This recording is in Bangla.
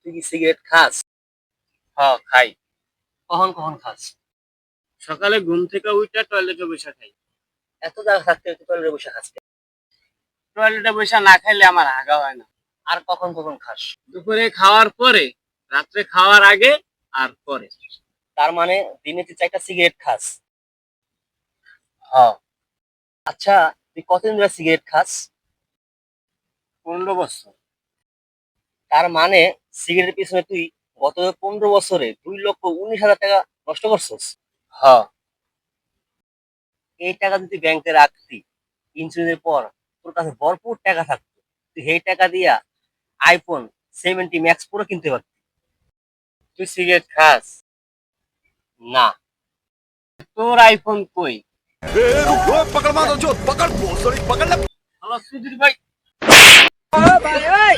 তুই কি সিগারেট খাস? খাই। কখন কখন খাস? সকালে ঘুম থেকে উঠে টয়লেটে বসে খাই। এত জায়গা থাকতে তুই টয়লেটে বসে খাস কেন? টয়লেটে বসে না খাইলে আমার হাগা হয় না। আর কখন কখন খাস? দুপুরে খাওয়ার পরে, রাত্রে খাওয়ার আগে আর পরে। তার মানে দিনে তুই 4টা সিগারেট খাস? হ আচ্ছা, তুই কতদিন ধরে সিগারেট খাস? 15 বছর। তার মানে সিগারেটের পিছনে তুই গত 15 বছরে 2,19,000 টাকা নষ্ট করছস। হ এই টাকা যদি ব্যাংকে রাখতি, ইন্স্যুরেন্সের পর তোর কাছে ভরপুর টাকা থাকতো, তুই এই টাকা দিয়া আইফোন 70 ম্যাক্স প্রো কিনতে পারতি। তুই সিগারেট খাস? না। তোর আইফোন কই? ए, रुक पकड़ मारो जो पकड़ भोसड़ी पकड़ ले হ্যালো সুধীর ভাই। ভাই